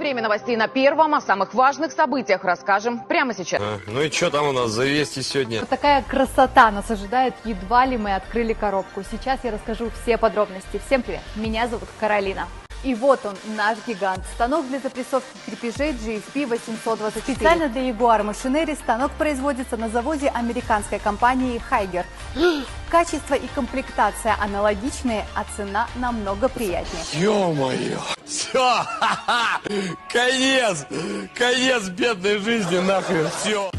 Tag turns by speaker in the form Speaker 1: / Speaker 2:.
Speaker 1: время новостей на Первом. О самых важных событиях расскажем прямо сейчас.
Speaker 2: Ну и что там у нас за вести сегодня?
Speaker 3: Вот такая красота нас ожидает, едва ли мы открыли коробку. Сейчас я расскажу все подробности. Всем привет, меня зовут Каролина. И вот он, наш гигант. Станок для запрессовки крепежей GFP 824. Специально для Jaguar Machinery станок производится на заводе американской компании Хайгер. Качество и комплектация аналогичные, а цена намного приятнее.
Speaker 2: Ё-моё! Все! Конец! Конец бедной жизни нахрен! Все!